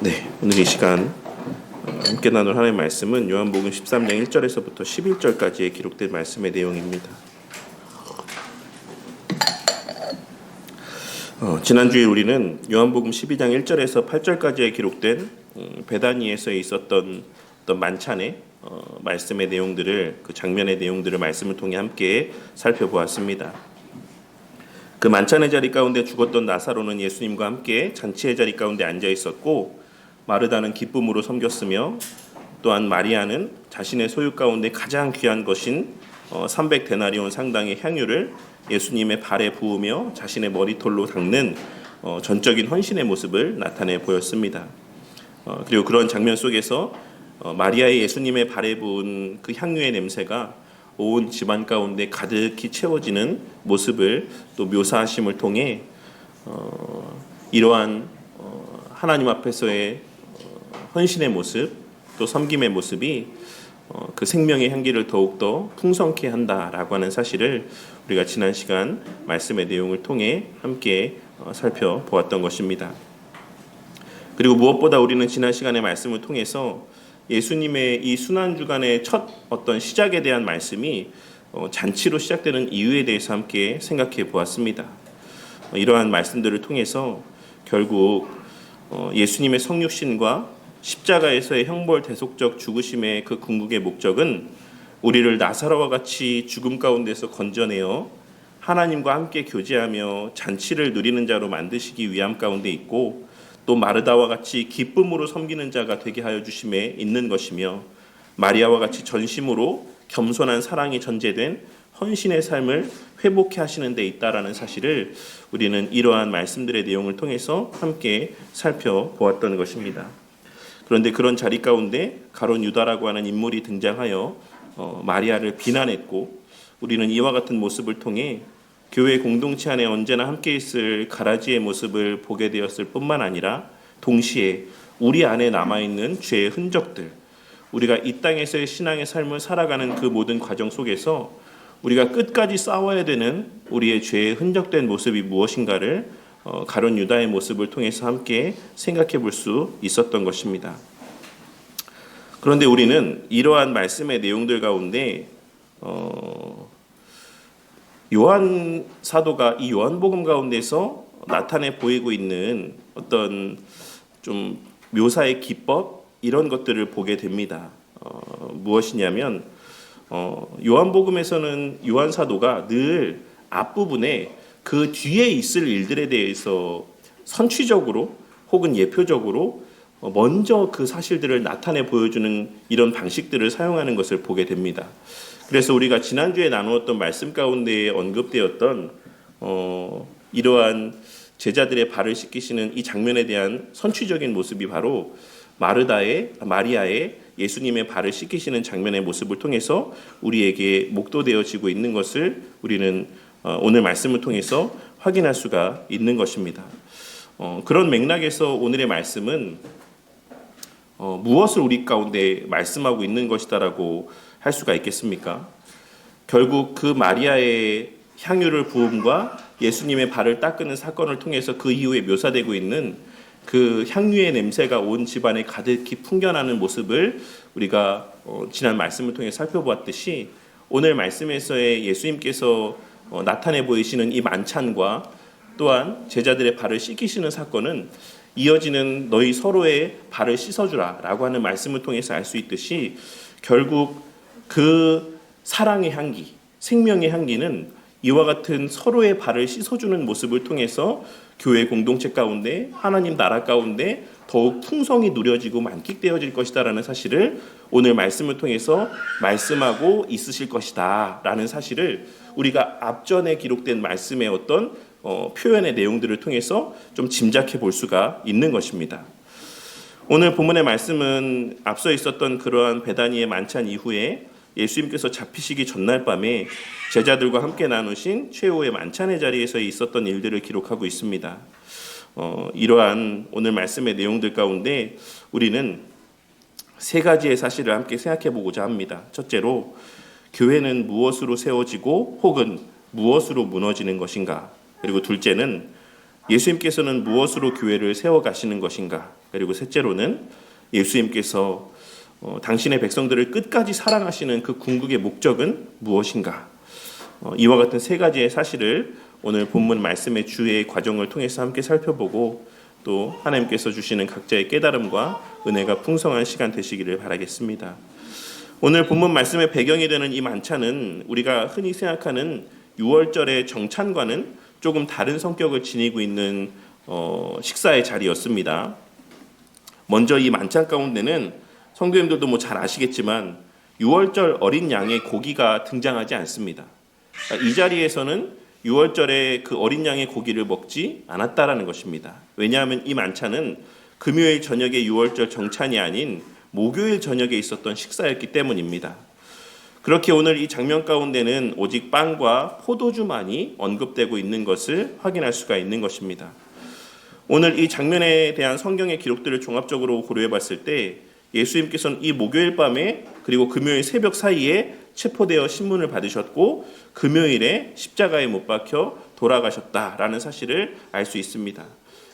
네, 오늘 이 시간 함께 나눌 하나님의 말씀은 요한복음 13장 1절에서부터 11절까지의 기록된 말씀의 내용입니다. 지난주에 우리는 요한복음 12장 1절에서 8절까지에 기록된 베다니에서 있었던 어떤 만찬의 말씀의 내용들을, 그 장면의 내용들을 말씀을 통해 함께 살펴보았습니다. 그 만찬의 자리 가운데 죽었던 나사로는 예수님과 함께 잔치의 자리 가운데 앉아 있었고, 마르다는 기쁨으로 섬겼으며, 또한 마리아는 자신의 소유 가운데 가장 귀한 것인 300데나리온 상당의 향유를 예수님의 발에 부으며 자신의 머리털로 닦는 전적인 헌신의 모습을 나타내 보였습니다. 그리고 그런 장면 속에서 마리아의 예수님의 발에 부은 그 향유의 냄새가 온 집안 가운데 가득히 채워지는 모습을 또 묘사하심을 통해 이러한 하나님 앞에서의 헌신의 모습, 또 섬김의 모습이 그 생명의 향기를 더욱더 풍성케 한다라고 하는 사실을 우리가 지난 시간 말씀의 내용을 통해 함께 살펴보았던 것입니다. 그리고 무엇보다 우리는 지난 시간의 말씀을 통해서 예수님의 이 순환주간의 첫 어떤 시작에 대한 말씀이 잔치로 시작되는 이유에 대해서 함께 생각해 보았습니다. 이러한 말씀들을 통해서 결국 예수님의 성육신과 십자가에서의 형벌 대속적 죽으심의 그 궁극의 목적은 우리를 나사로와 같이 죽음 가운데서 건져내어 하나님과 함께 교제하며 잔치를 누리는 자로 만드시기 위함 가운데 있고, 또 마르다와 같이 기쁨으로 섬기는 자가 되게 하여 주심에 있는 것이며, 마리아와 같이 전심으로 겸손한 사랑이 전제된 헌신의 삶을 회복해 하시는 데 있다라는 사실을 우리는 이러한 말씀들의 내용을 통해서 함께 살펴보았던 것입니다. 그런데 그런 자리 가운데 가룟 유다라고 하는 인물이 등장하여 마리아를 비난했고, 우리는 이와 같은 모습을 통해 교회 공동체 안에 언제나 함께 있을 가라지의 모습을 보게 되었을 뿐만 아니라 동시에 우리 안에 남아있는 죄의 흔적들, 우리가 이 땅에서의 신앙의 삶을 살아가는 그 모든 과정 속에서 우리가 끝까지 싸워야 되는 우리의 죄의 흔적된 모습이 무엇인가를 가룟 유다의 모습을 통해서 함께 생각해 볼 수 있었던 것입니다. 그런데 우리는 이러한 말씀의 내용들 가운데 요한 사도가 이 요한복음 가운데서 나타내 보이고 있는 어떤 좀 묘사의 기법, 이런 것들을 보게 됩니다. 무엇이냐면 요한복음에서는 요한 사도가 늘 앞부분에 그 뒤에 있을 일들에 대해서 선취적으로 혹은 예표적으로 먼저 그 사실들을 나타내 보여주는 이런 방식들을 사용하는 것을 보게 됩니다. 그래서 우리가 지난주에 나누었던 말씀 가운데 언급되었던 이러한 제자들의 발을 씻기시는 이 장면에 대한 선취적인 모습이 바로 마리아의 예수님의 발을 씻기시는 장면의 모습을 통해서 우리에게 목도되어지고 있는 것을 우리는 오늘 말씀을 통해서 확인할 수가 있는 것입니다. 그런 맥락에서 오늘의 말씀은 무엇을 우리 가운데 말씀하고 있는 것이다라고 할 수가 있겠습니까? 결국 그 마리아의 향유를 부음과 예수님의 발을 닦는 사건을 통해서 그 이후에 묘사되고 있는 그 향유의 냄새가 온 집안에 가득히 풍겨나는 모습을 우리가 지난 말씀을 통해 살펴보았듯이, 오늘 말씀에서의 예수님께서 나타내 보이시는 이 만찬과 또한 제자들의 발을 씻기시는 사건은 이어지는 너희 서로의 발을 씻어주라 라고 하는 말씀을 통해서 알 수 있듯이, 결국 그 사랑의 향기, 생명의 향기는 이와 같은 서로의 발을 씻어주는 모습을 통해서 교회 공동체 가운데, 하나님 나라 가운데 더욱 풍성히 누려지고 만끽되어질 것이다라는 사실을 오늘 말씀을 통해서 말씀하고 있으실 것이다라는 사실을 우리가 앞전에 기록된 말씀의 어떤 표현의 내용들을 통해서 좀 짐작해 볼 수가 있는 것입니다. 오늘 본문의 말씀은 앞서 있었던 그러한 베다니의 만찬 이후에 예수님께서 잡히시기 전날 밤에 제자들과 함께 나누신 최후의 만찬의 자리에서 있었던 일들을 기록하고 있습니다. 이러한 오늘 말씀의 내용들 가운데 우리는 세 가지의 사실을 함께 생각해 보고자 합니다. 첫째로, 교회는 무엇으로 세워지고 혹은 무엇으로 무너지는 것인가? 그리고 둘째는, 예수님께서는 무엇으로 교회를 세워가시는 것인가? 그리고 셋째로는 예수님께서 당신의 백성들을 끝까지 사랑하시는 그 궁극의 목적은 무엇인가? 이와 같은 세 가지의 사실을 오늘 본문 말씀의 주의 과정을 통해서 함께 살펴보고 또 하나님께서 주시는 각자의 깨달음과 은혜가 풍성한 시간 되시기를 바라겠습니다. 오늘 본문 말씀의 배경이 되는 이 만찬은 우리가 흔히 생각하는 유월절의 정찬과는 조금 다른 성격을 지니고 있는 식사의 자리였습니다. 먼저 이 만찬 가운데는 성도님들도 잘 아시겠지만 유월절 어린 양의 고기가 등장하지 않습니다. 이 자리에서는 유월절에 그 어린 양의 고기를 먹지 않았다라는 것입니다. 왜냐하면 이 만찬은 금요일 저녁에 유월절 정찬이 아닌 목요일 저녁에 있었던 식사였기 때문입니다. 그렇게 오늘 이 장면 가운데는 오직 빵과 포도주만이 언급되고 있는 것을 확인할 수가 있는 것입니다. 오늘 이 장면에 대한 성경의 기록들을 종합적으로 고려해 봤을 때 예수님께서는 이 목요일 밤에 그리고 금요일 새벽 사이에 체포되어 신문을 받으셨고 금요일에 십자가에 못 박혀 돌아가셨다라는 사실을 알 수 있습니다.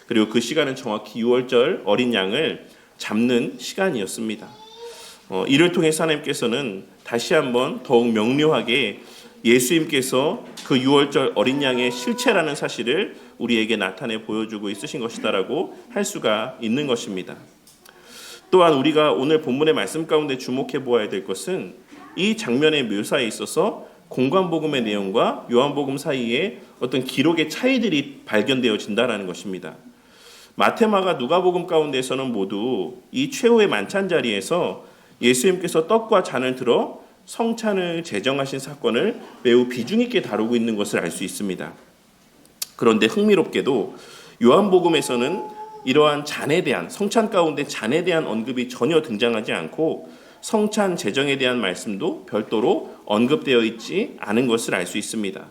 그리고 그 시간은 정확히 유월절 어린 양을 잡는 시간이었습니다. 이를 통해서 하나님께서는 다시 한번 더욱 명료하게 예수님께서 그 유월절 어린 양의 실체라는 사실을 우리에게 나타내 보여주고 있으신 것이다라고 할 수가 있는 것입니다. 또한 우리가 오늘 본문의 말씀 가운데 주목해 보아야 될 것은 이 장면의 묘사에 있어서 공관복음의 내용과 요한복음 사이에 어떤 기록의 차이들이 발견되어진다는 것입니다. 마태, 마가, 누가복음 가운데서는 모두 이 최후의 만찬 자리에서 예수님께서 떡과 잔을 들어 성찬을 제정하신 사건을 매우 비중 있게 다루고 있는 것을 알 수 있습니다. 그런데 흥미롭게도 요한복음에서는 이러한 잔에 대한 성찬 가운데 잔에 대한 언급이 전혀 등장하지 않고 성찬 제정에 대한 말씀도 별도로 언급되어 있지 않은 것을 알 수 있습니다.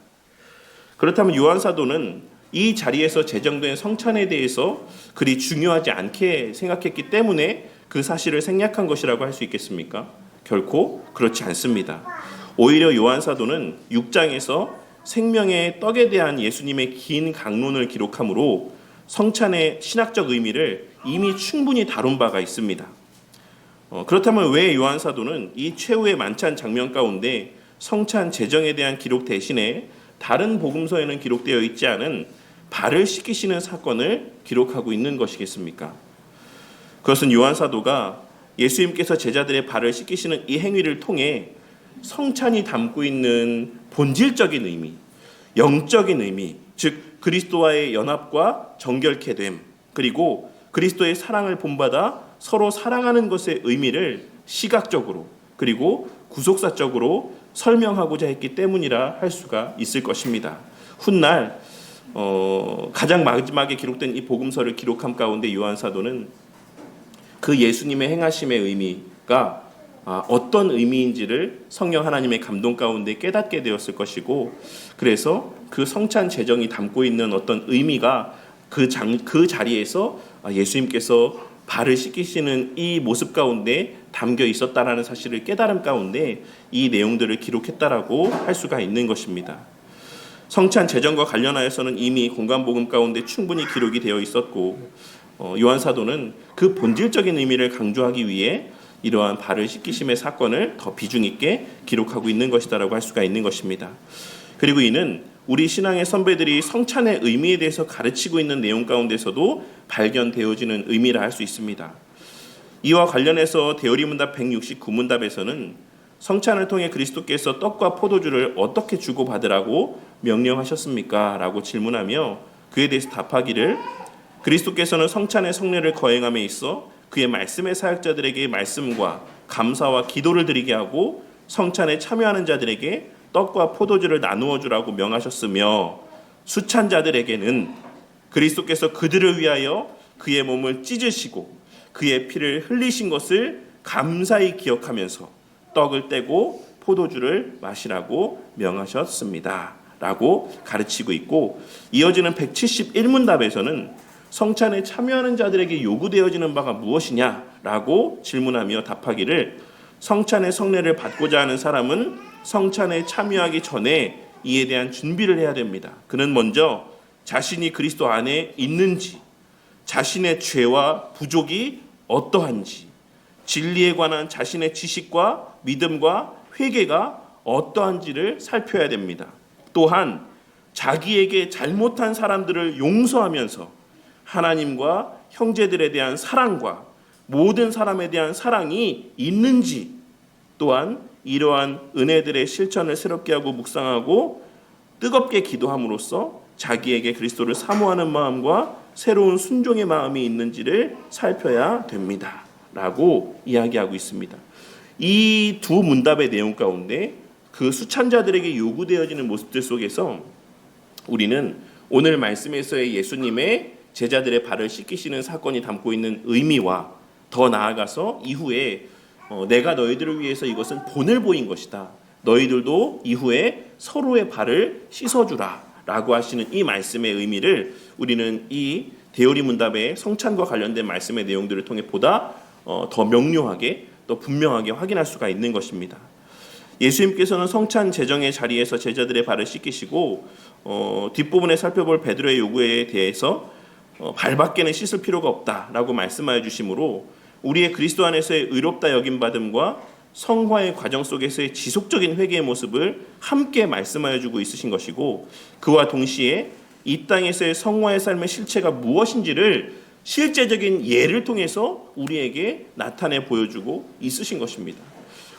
그렇다면 요한 사도는 이 자리에서 제정된 성찬에 대해서 그리 중요하지 않게 생각했기 때문에 그 사실을 생략한 것이라고 할 수 있겠습니까? 결코 그렇지 않습니다. 오히려 요한 사도는 6장에서 생명의 떡에 대한 예수님의 긴 강론을 기록하므로 성찬의 신학적 의미를 이미 충분히 다룬 바가 있습니다. 그렇다면 왜 요한 사도는 이 최후의 만찬 장면 가운데 성찬 제정에 대한 기록 대신에 다른 복음서에는 기록되어 있지 않은 발을 씻기시는 사건을 기록하고 있는 것이겠습니까? 그것은 요한 사도가 예수님께서 제자들의 발을 씻기시는 이 행위를 통해 성찬이 담고 있는 본질적인 의미, 영적인 의미, 즉 그리스도와의 연합과 정결케 됨, 그리고 그리스도의 사랑을 본받아 서로 사랑하는 것의 의미를 시각적으로 그리고 구속사적으로 설명하고자 했기 때문이라 할 수가 있을 것입니다. 훗날 가장 마지막에 기록된 이 복음서를 기록함 가운데 요한 사도는 그 예수님의 행하심의 의미가 어떤 의미인지를 성령 하나님의 감동 가운데 깨닫게 되었을 것이고, 그래서 그 성찬 제정이 담고 있는 어떤 의미가 그 자리에서 예수님께서 발을 씻기시는 이 모습 가운데 담겨 있었다라는 사실을 깨달음 가운데 이 내용들을 기록했다라고 할 수가 있는 것입니다. 성찬 제정과 관련하여서는 이미 공관복음 가운데 충분히 기록이 되어 있었고, 요한 사도는 그 본질적인 의미를 강조하기 위해 이러한 발을 씻기심의 사건을 더 비중 있게 기록하고 있는 것이다라고 할 수가 있는 것입니다. 그리고 이는 우리 신앙의 선배들이 성찬의 의미에 대해서 가르치고 있는 내용 가운데서도 발견되어지는 의미라 할 수 있습니다. 이와 관련해서 대어리문답 169문답에서는 성찬을 통해 그리스도께서 떡과 포도주를 어떻게 주고받으라고 명령하셨습니까? 라고 질문하며 그에 대해서 답하기를, 그리스도께서는 성찬의 성례를 거행함에 있어 그의 말씀의 사역자들에게 말씀과 감사와 기도를 드리게 하고 성찬에 참여하는 자들에게 떡과 포도주를 나누어 주라고 명하셨으며, 수찬 자들에게는 그리스도께서 그들을 위하여 그의 몸을 찢으시고 그의 피를 흘리신 것을 감사히 기억하면서 떡을 떼고 포도주를 마시라고 명하셨습니다 라고 가르치고 있고, 이어지는 171문답에서는 성찬에 참여하는 자들에게 요구되어지는 바가 무엇이냐라고 질문하며 답하기를, 성찬의 성례를 받고자 하는 사람은 성찬에 참여하기 전에 이에 대한 준비를 해야 됩니다. 그는 먼저 자신이 그리스도 안에 있는지, 자신의 죄와 부족이 어떠한지, 진리에 관한 자신의 지식과 믿음과 회개가 어떠한지를 살펴야 됩니다. 또한 자기에게 잘못한 사람들을 용서하면서 하나님과 형제들에 대한 사랑과 모든 사람에 대한 사랑이 있는지, 또한 이러한 은혜들의 실천을 새롭게 하고 묵상하고 뜨겁게 기도함으로써 자기에게 그리스도를 사모하는 마음과 새로운 순종의 마음이 있는지를 살펴야 됩니다. 라고 이야기하고 있습니다. 이 두 문답의 내용 가운데 그 수찬자들에게 요구되어지는 모습들 속에서 우리는 오늘 말씀에서의 예수님의 제자들의 발을 씻기시는 사건이 담고 있는 의미와 더 나아가서 이후에 내가 너희들을 위해서 이것은 본을 보인 것이다. 너희들도 이후에 서로의 발을 씻어주라 라고 하시는 이 말씀의 의미를 우리는 이 대오리 문답의 성찬과 관련된 말씀의 내용들을 통해 보다 더 명료하게 또 분명하게 확인할 수가 있는 것입니다. 예수님께서는 성찬 제정의 자리에서 제자들의 발을 씻기시고 뒷부분에 살펴볼 베드로의 요구에 대해서 발밖에는 씻을 필요가 없다라고 말씀하여 주심으로 우리의 그리스도 안에서의 의롭다 여김받음과 성화의 과정 속에서의 지속적인 회개의 모습을 함께 말씀하여 주고 있으신 것이고, 그와 동시에 이 땅에서의 성화의 삶의 실체가 무엇인지를 실제적인 예를 통해서 우리에게 나타내 보여주고 있으신 것입니다.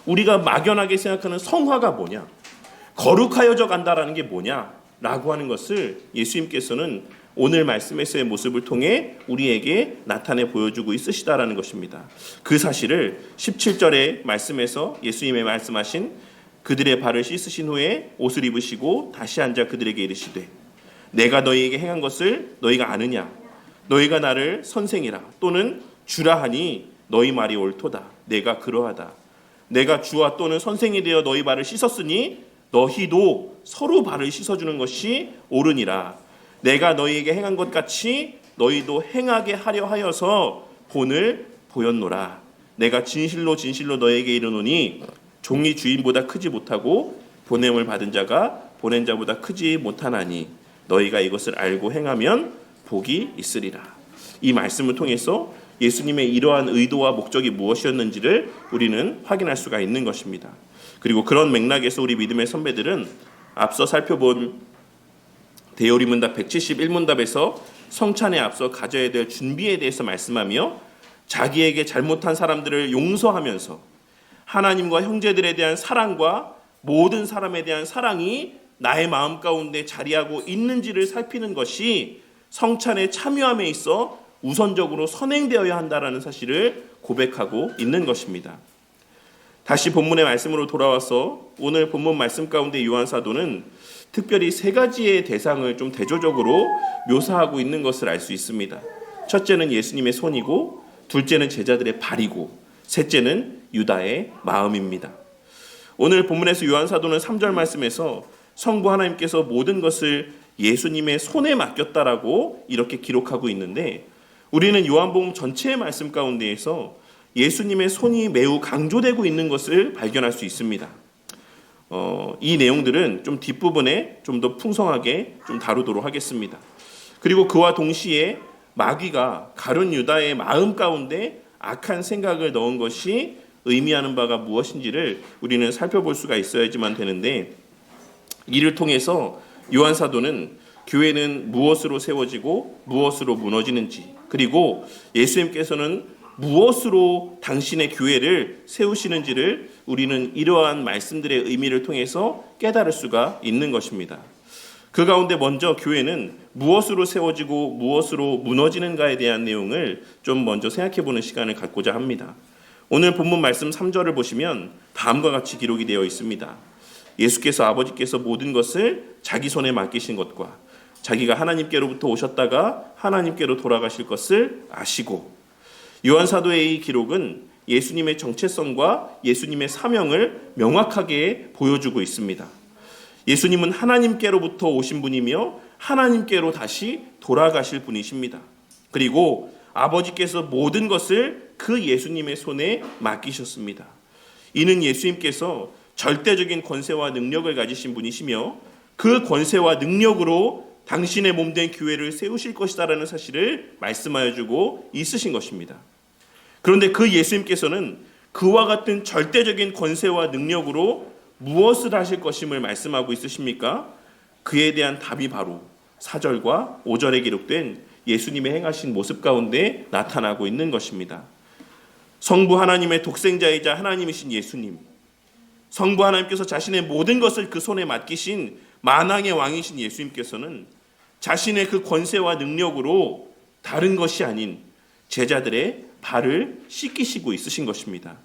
우리가 막연하게 생각하는 성화가 뭐냐, 거룩하여져 간다라는 게 뭐냐라고 하는 것을 예수님께서는 오늘 말씀에서의 모습을 통해 우리에게 나타내 보여주고 있으시다라는 것입니다. 그 사실을 17절의 말씀에서 예수님의 말씀하신 그들의 발을 씻으신 후에 옷을 입으시고 다시 앉아 그들에게 이르시되 내가 너희에게 행한 것을 너희가 아느냐, 너희가 나를 선생이라 또는 주라 하니 너희 말이 옳도다. 내가 그러하다. 내가 주와 또는 선생이 되어 너희 발을 씻었으니 너희도 서로 발을 씻어주는 것이 옳으니라. 내가 너희에게 행한 것 같이 너희도 행하게 하려 하여서 본을 보였노라. 내가 진실로 진실로 너희에게 이르노니 종이 주인보다 크지 못하고 보냄을 받은 자가 보낸 자보다 크지 못하나니 너희가 이것을 알고 행하면 복이 있으리라. 이 말씀을 통해서 예수님의 이러한 의도와 목적이 무엇이었는지를 우리는 확인할 수가 있는 것입니다. 그리고 그런 맥락에서 우리 믿음의 선배들은 앞서 살펴본 대오리 문답 171문답에서 성찬에 앞서 가져야 될 준비에 대해서 말씀하며 자기에게 잘못한 사람들을 용서하면서 하나님과 형제들에 대한 사랑과 모든 사람에 대한 사랑이 나의 마음 가운데 자리하고 있는지를 살피는 것이 성찬에 참여함에 있어 우선적으로 선행되어야 한다라는 사실을 고백하고 있는 것입니다. 다시 본문의 말씀으로 돌아와서 오늘 본문 말씀 가운데 요한 사도는 특별히 세 가지의 대상을 좀 대조적으로 묘사하고 있는 것을 알 수 있습니다. 첫째는 예수님의 손이고, 둘째는 제자들의 발이고, 셋째는 유다의 마음입니다. 오늘 본문에서 요한 사도는 3절 말씀에서 성부 하나님께서 모든 것을 예수님의 손에 맡겼다라고 이렇게 기록하고 있는데, 우리는 요한복음 전체의 말씀 가운데에서 예수님의 손이 매우 강조되고 있는 것을 발견할 수 있습니다. 이 내용들은 좀 뒷부분에 좀 더 풍성하게 좀 다루도록 하겠습니다. 그리고 그와 동시에 마귀가 가룟 유다의 마음 가운데 악한 생각을 넣은 것이 의미하는 바가 무엇인지를 우리는 살펴볼 수가 있어야지만 되는데, 이를 통해서 요한 사도는 교회는 무엇으로 세워지고 무엇으로 무너지는지, 그리고 예수님께서는 무엇으로 당신의 교회를 세우시는지를 우리는 이러한 말씀들의 의미를 통해서 깨달을 수가 있는 것입니다. 그 가운데 먼저 교회는 무엇으로 세워지고 무엇으로 무너지는가에 대한 내용을 좀 먼저 생각해 보는 시간을 갖고자 합니다. 오늘 본문 말씀 3절을 보시면 다음과 같이 기록이 되어 있습니다. 예수께서 아버지께서 모든 것을 자기 손에 맡기신 것과 자기가 하나님께로부터 오셨다가 하나님께로 돌아가실 것을 아시고, 요한 사도의 이 기록은 예수님의 정체성과 예수님의 사명을 명확하게 보여주고 있습니다. 예수님은 하나님께로부터 오신 분이며 하나님께로 다시 돌아가실 분이십니다. 그리고 아버지께서 모든 것을 그 예수님의 손에 맡기셨습니다. 이는 예수님께서 절대적인 권세와 능력을 가지신 분이시며 그 권세와 능력으로 당신의 몸된 교회를 세우실 것이다라는 사실을 말씀하여 주고 있으신 것입니다. 그런데 그 예수님께서는 그와 같은 절대적인 권세와 능력으로 무엇을 하실 것임을 말씀하고 있으십니까? 그에 대한 답이 바로 4절과 5절에 기록된 예수님의 행하신 모습 가운데 나타나고 있는 것입니다. 성부 하나님의 독생자이자 하나님이신 예수님, 성부 하나님께서 자신의 모든 것을 그 손에 맡기신 만왕의 왕이신 예수님께서는 자신의 그 권세와 능력으로 다른 것이 아닌 제자들의 발을 씻기시고 있으신 것입니다.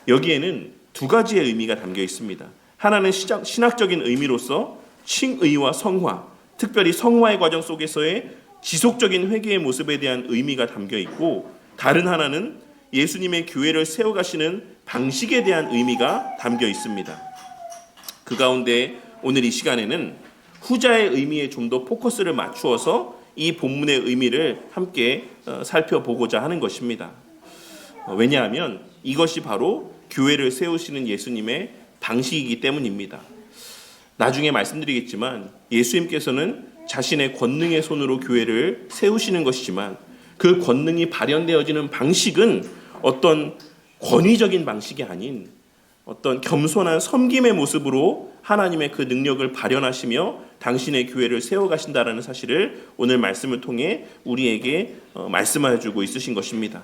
여기에는 두 가지의 의미가 담겨 있습니다. 하나는 신학적인 의미로서 칭의와 성화, 특별히 성화의 과정 속에서의 지속적인 회개의 모습에 대한 의미가 담겨 있고, 다른 하나는 예수님의 교회를 세워가시는 방식에 대한 의미가 담겨 있습니다. 그 가운데 오늘 이 시간에는 후자의 의미에 좀 더 포커스를 맞추어서 이 본문의 의미를 함께 살펴보고자 하는 것입니다. 왜냐하면 이것이 바로 교회를 세우시는 예수님의 방식이기 때문입니다. 나중에 말씀드리겠지만 예수님께서는 자신의 권능의 손으로 교회를 세우시는 것이지만 그 권능이 발현되어지는 방식은 어떤 권위적인 방식이 아닌 어떤 겸손한 섬김의 모습으로 하나님의 그 능력을 발현하시며 당신의 교회를 세워가신다라는 사실을 오늘 말씀을 통해 우리에게 말씀하여 주고 있으신 것입니다.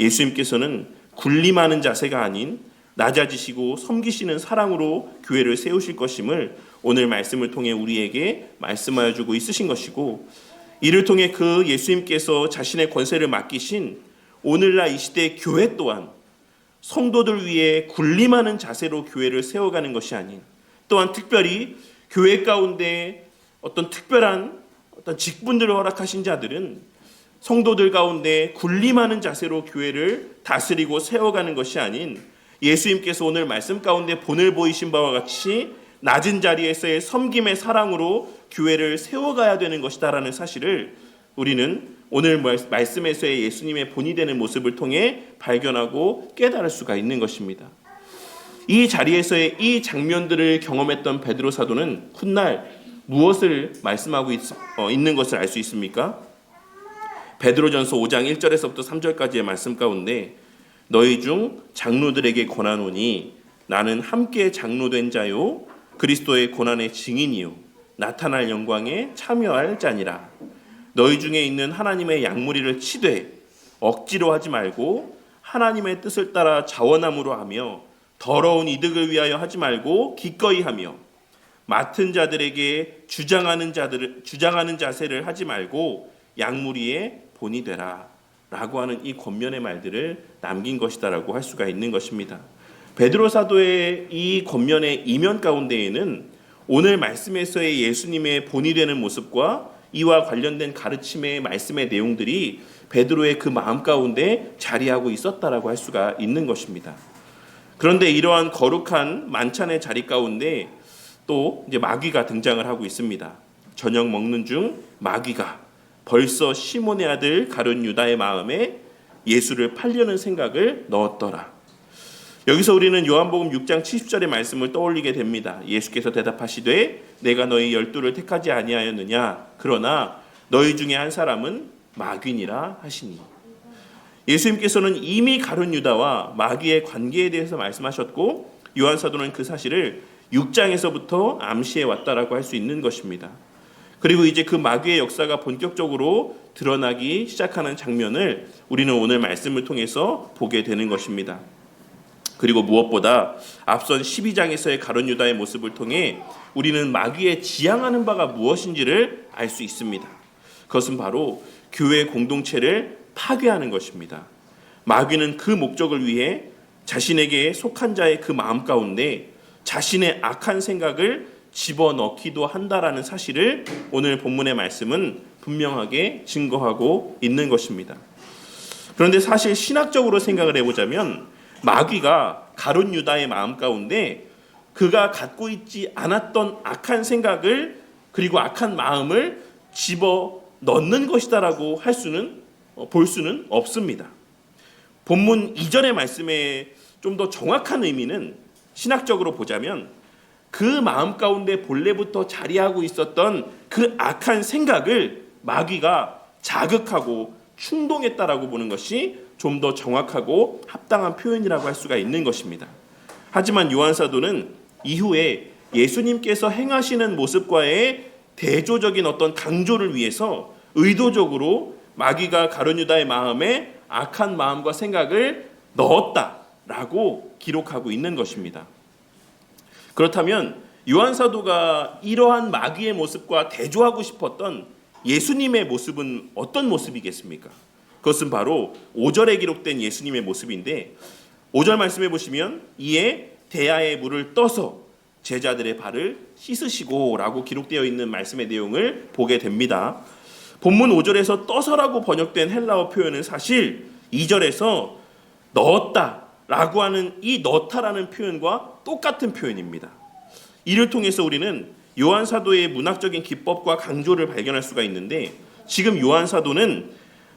예수님께서는 군림하는 자세가 아닌 낮아지시고 섬기시는 사랑으로 교회를 세우실 것임을 오늘 말씀을 통해 우리에게 말씀하여 주고 있으신 것이고, 이를 통해 그 예수님께서 자신의 권세를 맡기신 오늘날 이 시대의 교회 또한 성도들 위해 군림하는 자세로 교회를 세워가는 것이 아닌, 또한 특별히 교회 가운데 어떤 특별한 어떤 직분들을 허락하신 자들은 성도들 가운데 군림하는 자세로 교회를 다스리고 세워가는 것이 아닌, 예수님께서 오늘 말씀 가운데 본을 보이신 바와 같이 낮은 자리에서의 섬김의 사랑으로 교회를 세워가야 되는 것이다라는 사실을 우리는 오늘 말씀에서의 예수님의 본이 되는 모습을 통해 발견하고 깨달을 수가 있는 것입니다. 이 자리에서의 이 장면들을 경험했던 베드로 사도는 훗날 무엇을 말씀하고 있는 것을 알 수 있습니까? 베드로전서 5장 1절에서부터 3절까지의 말씀 가운데 너희 중 장로들에게 권하노니 나는 함께 장로된 자요 그리스도의 고난의 증인이요 나타날 영광에 참여할 자니라. 너희 중에 있는 하나님의 양무리를 치되 억지로 하지 말고 하나님의 뜻을 따라 자원함으로 하며 더러운 이득을 위하여 하지 말고 기꺼이 하며 맡은 자들에게 주장하는 자세를 하지 말고 양무리의 본이 되라 라고 하는 이 권면의 말들을 남긴 것이다라고 할 수가 있는 것입니다. 베드로 사도의 이 권면의 이면 가운데에는 오늘 말씀에서의 예수님의 본이 되는 모습과 이와 관련된 가르침의 말씀의 내용들이 베드로의 그 마음 가운데 자리하고 있었다라고 할 수가 있는 것입니다. 그런데 이러한 거룩한 만찬의 자리 가운데 또 이제 마귀가 등장을 하고 있습니다. 저녁 먹는 중 마귀가 벌써 시몬의 아들 가룟 유다의 마음에 예수를 팔려는 생각을 넣었더라. 여기서 우리는 요한복음 6장 70절의 말씀을 떠올리게 됩니다. 예수께서 대답하시되 내가 너희 12를 택하지 아니하였느냐 그러나 너희 중에 한 사람은 마귀니라 하시니. 예수님께서는 이미 가룟 유다와 마귀의 관계에 대해서 말씀하셨고 요한 사도는 그 사실을 6장에서부터 암시해 왔다라고 할 수 있는 것입니다. 그리고 이제 그 마귀의 역사가 본격적으로 드러나기 시작하는 장면을 우리는 오늘 말씀을 통해서 보게 되는 것입니다. 그리고 무엇보다 앞선 12장에서의 가룟 유다의 모습을 통해 우리는 마귀의 지향하는 바가 무엇인지를 알 수 있습니다. 그것은 바로 교회 공동체를 파괴하는 것입니다. 마귀는 그 목적을 위해 자신에게 속한 자의 그 마음 가운데 자신의 악한 생각을 집어넣기도 한다라는 사실을 오늘 본문의 말씀은 분명하게 증거하고 있는 것입니다. 그런데 사실 신학적으로 생각을 해보자면 마귀가 가룟 유다의 마음 가운데 그가 갖고 있지 않았던 악한 생각을 그리고 악한 마음을 집어넣는 것이다라고 볼 수는 없습니다. 본문 이전의 말씀의 좀 더 정확한 의미는 신학적으로 보자면 그 마음 가운데 본래부터 자리하고 있었던 그 악한 생각을 마귀가 자극하고 충동했다라고 보는 것이 좀 더 정확하고 합당한 표현이라고 할 수가 있는 것입니다. 하지만 요한 사도는 이후에 예수님께서 행하시는 모습과의 대조적인 어떤 강조를 위해서 의도적으로 마귀가 가룟 유다의 마음에 악한 마음과 생각을 넣었다라고 기록하고 있는 것입니다. 그렇다면 요한 사도가 이러한 마귀의 모습과 대조하고 싶었던 예수님의 모습은 어떤 모습이겠습니까? 그것은 바로 5절에 기록된 예수님의 모습인데 5절 말씀해 보시면 이에 대야의 물을 떠서 제자들의 발을 씻으시고 라고 기록되어 있는 말씀의 내용을 보게 됩니다. 본문 5절에서 떠서라고 번역된 헬라어 표현은 사실 2절에서 넣었다 라고 하는 이 넣다라는 표현과 똑같은 표현입니다. 이를 통해서 우리는 요한 사도의 문학적인 기법과 강조를 발견할 수가 있는데 지금 요한 사도는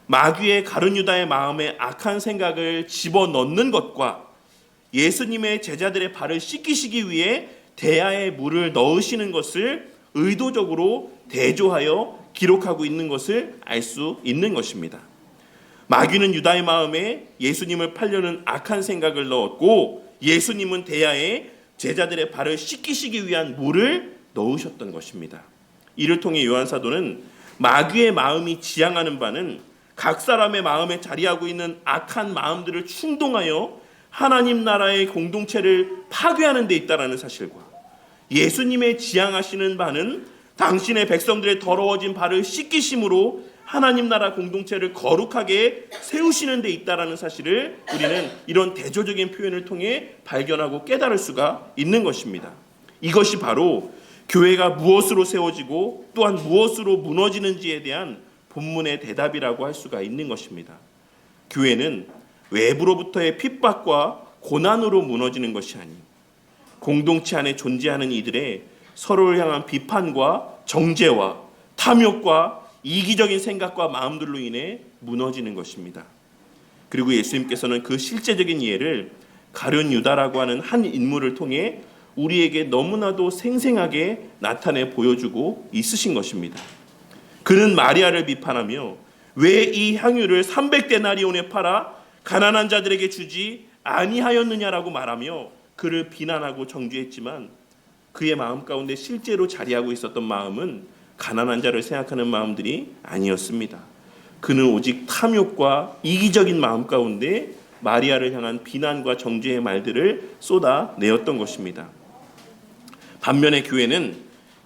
마귀의 가룟 유다의 마음에 악한 생각을 집어넣는 것과 예수님의 제자들의 발을 씻기시기 위해 대야에 물을 넣으시는 것을 의도적으로 대조하여 기록하고 있는 것을 알 수 있는 것입니다. 마귀는 유다의 마음에 예수님을 팔려는 악한 생각을 넣었고 예수님은 대야에 제자들의 발을 씻기시기 위한 물을 넣으셨던 것입니다. 이를 통해 요한 사도는 마귀의 마음이 지향하는 바는 각 사람의 마음에 자리하고 있는 악한 마음들을 충동하여 하나님 나라의 공동체를 파괴하는 데 있다는 사실과 예수님의 지향하시는 바는 당신의 백성들의 더러워진 발을 씻기심으로 하나님 나라 공동체를 거룩하게 세우시는 데 있다는 사실을 우리는 이런 대조적인 표현을 통해 발견하고 깨달을 수가 있는 것입니다. 이것이 바로 교회가 무엇으로 세워지고 또한 무엇으로 무너지는지에 대한 본문의 대답이라고 할 수가 있는 것입니다. 교회는 외부로부터의 핍박과 고난으로 무너지는 것이 아닌 공동체 안에 존재하는 이들의 서로를 향한 비판과 정죄와 탐욕과 이기적인 생각과 마음들로 인해 무너지는 것입니다. 그리고 예수님께서는 그 실제적인 예를 가룟 유다라고 하는 한 인물을 통해 우리에게 너무나도 생생하게 나타내 보여주고 있으신 것입니다. 그는 마리아를 비판하며 왜 이 향유를 300데나리온에 팔아 가난한 자들에게 주지 아니하였느냐라고 말하며 그를 비난하고 정죄했지만 그의 마음 가운데 실제로 자리하고 있었던 마음은 가난한 자를 생각하는 마음들이 아니었습니다. 그는 오직 탐욕과 이기적인 마음 가운데 마리아를 향한 비난과 정죄의 말들을 쏟아내었던 것입니다. 반면에 교회는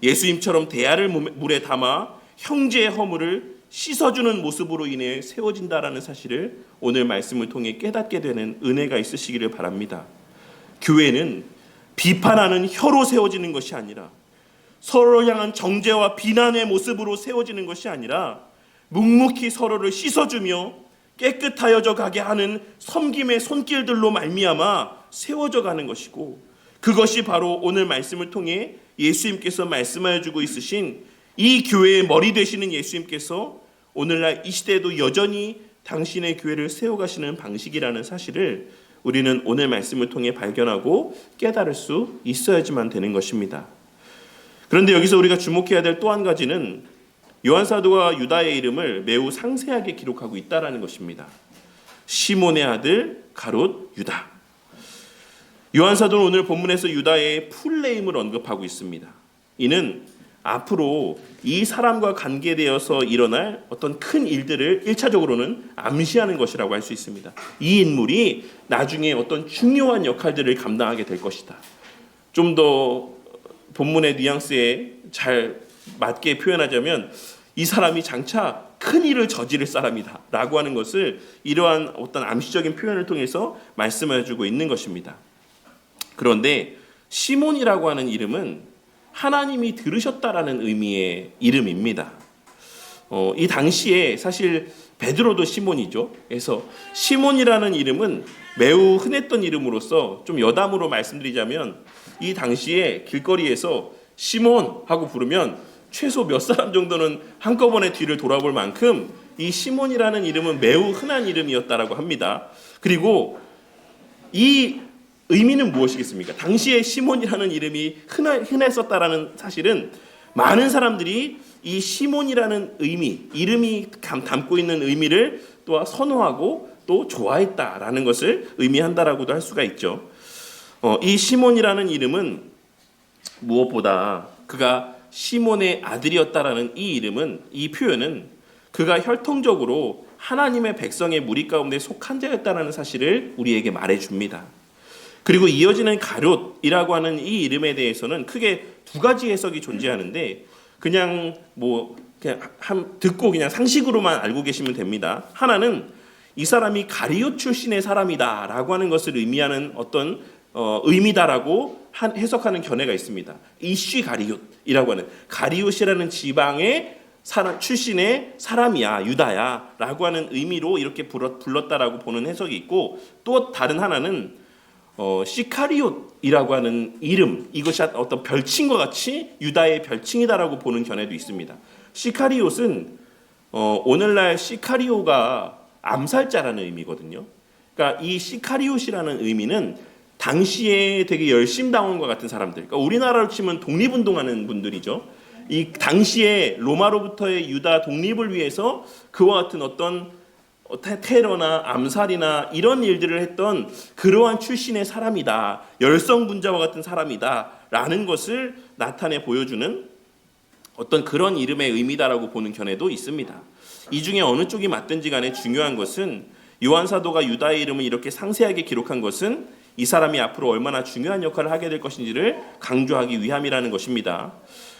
예수님처럼 대야를 물에 담아 형제의 허물을 씻어주는 모습으로 인해 세워진다라는 사실을 오늘 말씀을 통해 깨닫게 되는 은혜가 있으시기를 바랍니다. 교회는 비판하는 혀로 세워지는 것이 아니라 서로를 향한 정죄와 비난의 모습으로 세워지는 것이 아니라 묵묵히 서로를 씻어주며 깨끗하여져 가게 하는 섬김의 손길들로 말미암아 세워져 가는 것이고 그것이 바로 오늘 말씀을 통해 예수님께서 말씀하여 주고 있으신 이 교회의 머리 되시는 예수님께서 오늘날 이 시대에도 여전히 당신의 교회를 세워가시는 방식이라는 사실을 우리는 오늘 말씀을 통해 발견하고 깨달을 수 있어야지만 되는 것입니다. 그런데 여기서 우리가 주목해야 될 또 한 가지는 요한 사도가 유다의 이름을 매우 상세하게 기록하고 있다는 것입니다. 시몬의 아들 가롯 유다. 요한 사도는 오늘 본문에서 유다의 풀네임을 언급하고 있습니다. 이는 앞으로 이 사람과 관계되어서 일어날 어떤 큰 일들을 1차적으로는 암시하는 것이라고 할 수 있습니다. 이 인물이 나중에 어떤 중요한 역할들을 감당하게 될 것이다. 좀 더 본문의 뉘앙스에 잘 맞게 표현하자면 이 사람이 장차 큰 일을 저지를 사람이다 라고 하는 것을 이러한 어떤 암시적인 표현을 통해서 말씀해 주고 있는 것입니다. 그런데 시몬이라고 하는 이름은 하나님이 들으셨다라는 의미의 이름입니다. 이 당시에 사실 베드로도 시몬이죠. 그래서 시몬이라는 이름은 매우 흔했던 이름으로서 좀 여담으로 말씀드리자면 이 당시에 길거리에서 시몬 하고 부르면 최소 몇 사람 정도는 한꺼번에 뒤를 돌아볼 만큼 이 시몬이라는 이름은 매우 흔한 이름이었다라고 합니다. 그리고 이 의미는 무엇이겠습니까? 당시에 시몬이라는 이름이 흔했었다라는 사실은 많은 사람들이 이 시몬이라는 이름이 담고 있는 의미를 또 선호하고 또 좋아했다라는 것을 의미한다라고도 할 수가 있죠. 이 시몬이라는 이름은 무엇보다 그가 시몬의 아들이었다라는 이 표현은 그가 혈통적으로 하나님의 백성의 무리 가운데 속한 자였다라는 사실을 우리에게 말해줍니다. 그리고 이어지는 가룟이라고 하는 이 이름에 대해서는 크게 두 가지 해석이 존재하는데 그냥 듣고 그냥 상식으로만 알고 계시면 됩니다. 하나는 이 사람이 가룟 출신의 사람이다라고 하는 것을 의미하는 어떤 의미다라고 해석하는 견해가 있습니다. 이쉬 가룟이라고 하는 가룟이라는 지방의 출신의 사람이야, 유다야라고 하는 의미로 이렇게 불렀다라고 보는 해석이 있고, 또 다른 하나는 시카리옷이라고 하는 이름, 이것이 어떤 별칭과 같이 유다의 별칭이다라고 보는 견해도 있습니다. 시카리옷은 오늘날 시카리오가 암살자라는 의미거든요. 그러니까 이 시카리옷이라는 의미는 당시에 되게 열심당원과 같은 사람들, 그러니까 우리나라로 치면 독립운동하는 분들이죠. 이 당시에 로마로부터의 유다 독립을 위해서 그와 같은 어떤 테러나 암살이나 이런 일들을 했던 그러한 출신의 사람이다, 열성분자와 같은 사람이다 라는 것을 나타내 보여주는 어떤 그런 이름의 의미다라고 보는 견해도 있습니다. 이 중에 어느 쪽이 맞든지 간에 중요한 것은 요한 사도가 유다의 이름을 이렇게 상세하게 기록한 것은 이 사람이 앞으로 얼마나 중요한 역할을 하게 될 것인지를 강조하기 위함이라는 것입니다.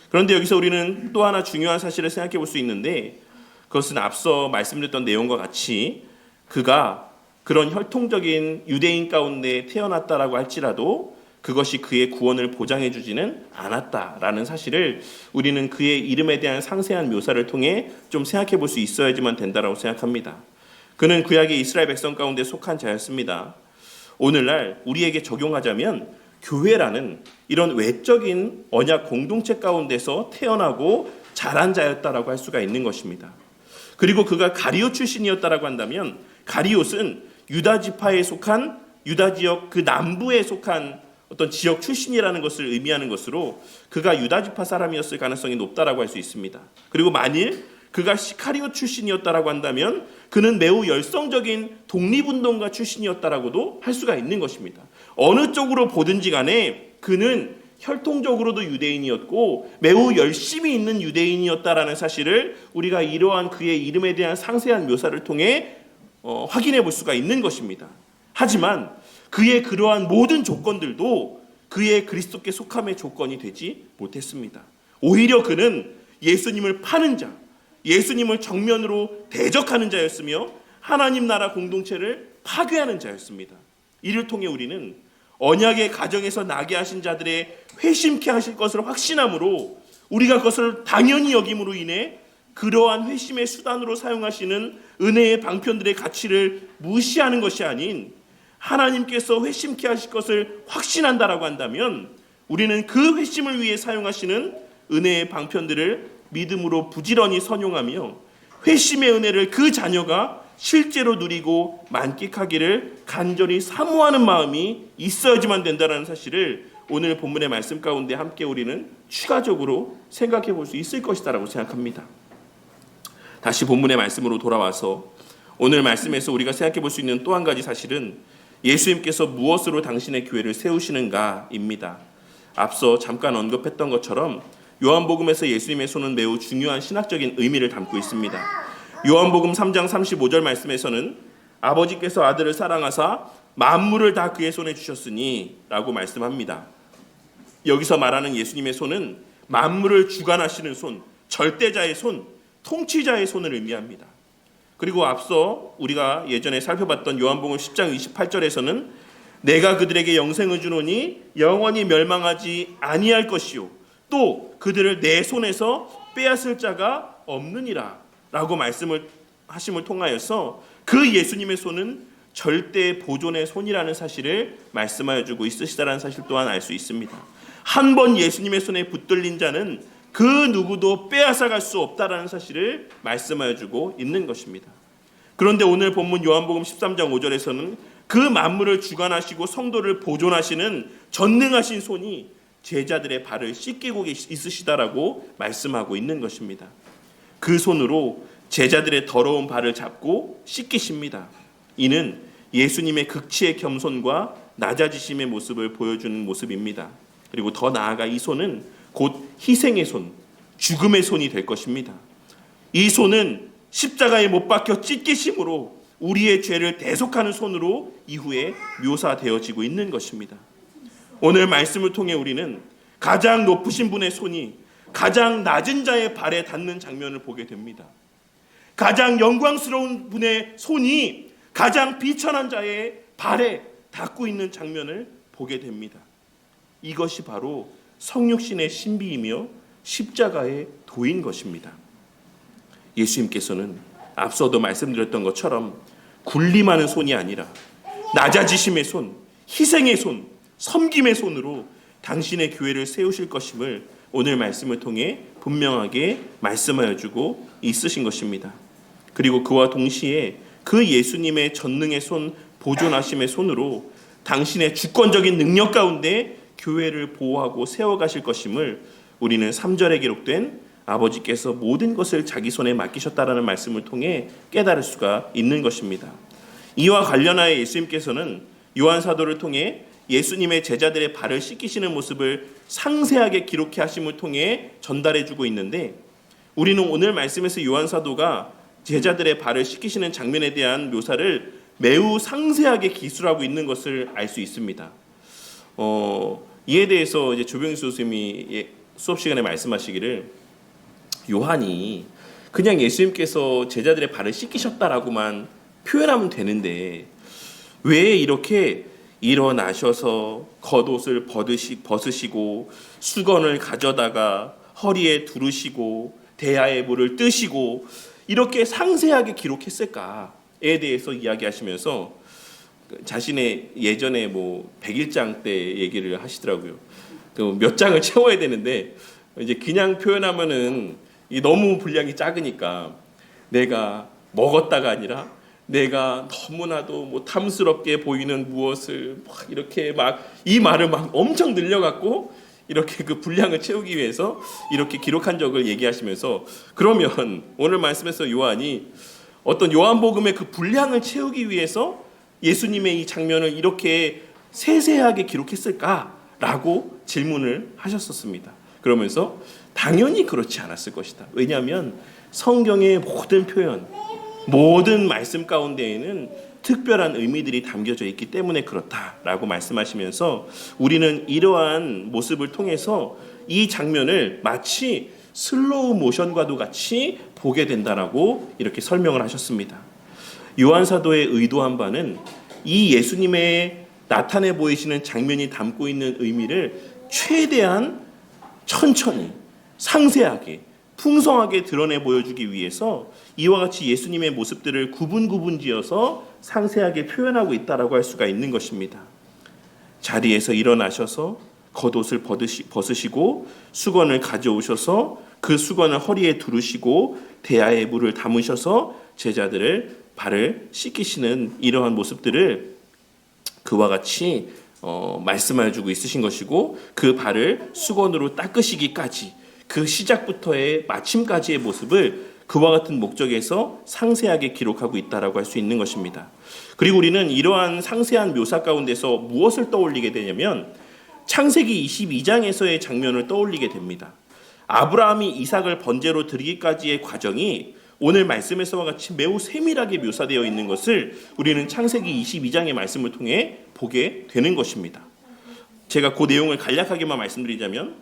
그런데 여기서 우리는 또 하나 중요한 사실을 생각해 볼 수 있는데, 그것은 앞서 말씀드렸던 내용과 같이 그가 그런 혈통적인 유대인 가운데 태어났다라고 할지라도 그것이 그의 구원을 보장해 주지는 않았다라는 사실을 우리는 그의 이름에 대한 상세한 묘사를 통해 좀 생각해 볼 수 있어야지만 된다라고 생각합니다. 그는 구약의 이스라엘 백성 가운데 속한 자였습니다. 오늘날 우리에게 적용하자면 교회라는 이런 외적인 언약 공동체 가운데서 태어나고 자란 자였다라고 할 수가 있는 것입니다. 그리고 그가 가룟 출신이었다라고 한다면 가룟은 유다 지파에 속한 유다 지역 그 남부에 속한 어떤 지역 출신이라는 것을 의미하는 것으로 그가 유다 지파 사람이었을 가능성이 높다라고 할 수 있습니다. 그리고 만일 그가 시카리옷 출신이었다라고 한다면 그는 매우 열성적인 독립운동가 출신이었다라고도 할 수가 있는 것입니다. 어느 쪽으로 보든지 간에 그는 혈통적으로도 유대인이었고 매우 열심히 있는 유대인이었다라는 사실을 우리가 이러한 그의 이름에 대한 상세한 묘사를 통해 확인해 볼 수가 있는 것입니다. 하지만 그의 그러한 모든 조건들도 그의 그리스도께 속함의 조건이 되지 못했습니다. 오히려 그는 예수님을 파는 자, 예수님을 정면으로 대적하는 자였으며 하나님 나라 공동체를 파괴하는 자였습니다. 이를 통해 우리는 언약의 가정에서 나게 하신 자들의 회심케 하실 것을 확신함으로 우리가 그것을 당연히 여김으로 인해 그러한 회심의 수단으로 사용하시는 은혜의 방편들의 가치를 무시하는 것이 아닌 하나님께서 회심케 하실 것을 확신한다라고 한다면 우리는 그 회심을 위해 사용하시는 은혜의 방편들을 믿음으로 부지런히 선용하며 회심의 은혜를 그 자녀가 실제로 누리고 만끽하기를 간절히 사모하는 마음이 있어야지만 된다는 사실을 오늘 본문의 말씀 가운데 함께 우리는 추가적으로 생각해 볼 수 있을 것이다라고 생각합니다. 다시 본문의 말씀으로 돌아와서 오늘 말씀에서 우리가 생각해 볼 수 있는 또 한 가지 사실은 예수님께서 무엇으로 당신의 교회를 세우시는가입니다. 앞서 잠깐 언급했던 것처럼 요한복음에서 예수님의 손은 매우 중요한 신학적인 의미를 담고 있습니다. 요한복음 3장 35절 말씀에서는 아버지께서 아들을 사랑하사 만물을 다 그의 손에 주셨으니 라고 말씀합니다. 여기서 말하는 예수님의 손은 만물을 주관하시는 손, 절대자의 손, 통치자의 손을 의미합니다. 그리고 앞서 우리가 예전에 살펴봤던 요한복음 10장 28절에서는 내가 그들에게 영생을 주노니 영원히 멸망하지 아니할 것이요 또 그들을 내 손에서 빼앗을 자가 없느니라 라고 말씀을 하심을 통하여서 그 예수님의 손은 절대 보존의 손이라는 사실을 말씀하여 주고 있으시다라는 사실 또한 알 수 있습니다. 한 번 예수님의 손에 붙들린 자는 그 누구도 빼앗아갈 수 없다라는 사실을 말씀하여 주고 있는 것입니다. 그런데 오늘 본문 요한복음 13장 5절에서는 그 만물을 주관하시고 성도를 보존하시는 전능하신 손이 제자들의 발을 씻기고 있으시다라고 말씀하고 있는 것입니다. 그 손으로 제자들의 더러운 발을 잡고 씻기십니다. 이는 예수님의 극치의 겸손과 낮아지심의 모습을 보여주는 모습입니다. 그리고 더 나아가 이 손은 곧 희생의 손, 죽음의 손이 될 것입니다. 이 손은 십자가에 못 박혀 찢기심으로 우리의 죄를 대속하는 손으로 이후에 묘사되어지고 있는 것입니다. 오늘 말씀을 통해 우리는 가장 높으신 분의 손이 가장 낮은 자의 발에 닿는 장면을 보게 됩니다. 가장 영광스러운 분의 손이 가장 비천한 자의 발에 닿고 있는 장면을 보게 됩니다. 이것이 바로 성육신의 신비이며 십자가의 도인 것입니다. 예수님께서는 앞서도 말씀드렸던 것처럼 군림하는 손이 아니라 낮아지심의 손, 희생의 손, 섬김의 손으로 당신의 교회를 세우실 것임을 오늘 말씀을 통해 분명하게 말씀하여 주고 있으신 것입니다. 그리고 그와 동시에 그 예수님의 전능의 손, 보존하심의 손으로 당신의 주권적인 능력 가운데 교회를 보호하고 세워가실 것임을 우리는 3절에 기록된 아버지께서 모든 것을 자기 손에 맡기셨다라는 말씀을 통해 깨달을 수가 있는 것입니다. 이와 관련하여 예수님께서는 요한 사도를 통해 예수님의 제자들의 발을 씻기시는 모습을 상세하게 기록해 하심을 통해 전달해 주고 있는데, 우리는 오늘 말씀에서 요한 사도가 제자들의 발을 씻기시는 장면에 대한 묘사를 매우 상세하게 기술하고 있는 것을 알 수 있습니다. 이에 대해서 이제 조병수 교수님이 수업 시간에 말씀하시기를, 요한이 그냥 예수님께서 제자들의 발을 씻기셨다라고만 표현하면 되는데 왜 이렇게 일어나셔서 겉옷을 벗으시고 수건을 가져다가 허리에 두르시고 대야의 물을 뜨시고 이렇게 상세하게 기록했을까에 대해서 이야기하시면서 자신의 예전에 101장 때 얘기를 하시더라고요. 몇 장을 채워야 되는데 이제 그냥 표현하면은 너무 분량이 작으니까 내가 먹었다가 아니라 내가 너무나도 탐스럽게 보이는 무엇을 이렇게 이 말을 엄청 늘려갖고 이렇게 그 분량을 채우기 위해서 이렇게 기록한 적을 얘기하시면서, 그러면 오늘 말씀에서 요한이 어떤 요한복음의 그 분량을 채우기 위해서 예수님의 이 장면을 이렇게 세세하게 기록했을까라고 질문을 하셨었습니다. 그러면서 당연히 그렇지 않았을 것이다. 왜냐하면 성경의 모든 표현, 모든 말씀 가운데에는 특별한 의미들이 담겨져 있기 때문에 그렇다라고 말씀하시면서 우리는 이러한 모습을 통해서 이 장면을 마치 슬로우 모션과도 같이 보게 된다라고 이렇게 설명을 하셨습니다. 요한 사도의 의도한 바는 이 예수님의 나타내 보이시는 장면이 담고 있는 의미를 최대한 천천히 상세하게 풍성하게 드러내 보여주기 위해서 이와 같이 예수님의 모습들을 구분 지어서 상세하게 표현하고 있다라고 할 수가 있는 것입니다. 자리에서 일어나셔서 겉옷을 벗으시고 수건을 가져오셔서 그 수건을 허리에 두르시고 대야에 물을 담으셔서 제자들을 발을 씻기시는 이러한 모습들을 그와 같이 말씀해 주고 있으신 것이고, 그 발을 수건으로 닦으시기까지 그 시작부터의 마침까지의 모습을 그와 같은 목적에서 상세하게 기록하고 있다라고 할 수 있는 것입니다. 그리고 우리는 이러한 상세한 묘사 가운데서 무엇을 떠올리게 되냐면 창세기 22장에서의 장면을 떠올리게 됩니다. 아브라함이 이삭을 번제로 드리기까지의 과정이 오늘 말씀에서와 같이 매우 세밀하게 묘사되어 있는 것을 우리는 창세기 22장의 말씀을 통해 보게 되는 것입니다. 제가 그 내용을 간략하게만 말씀드리자면,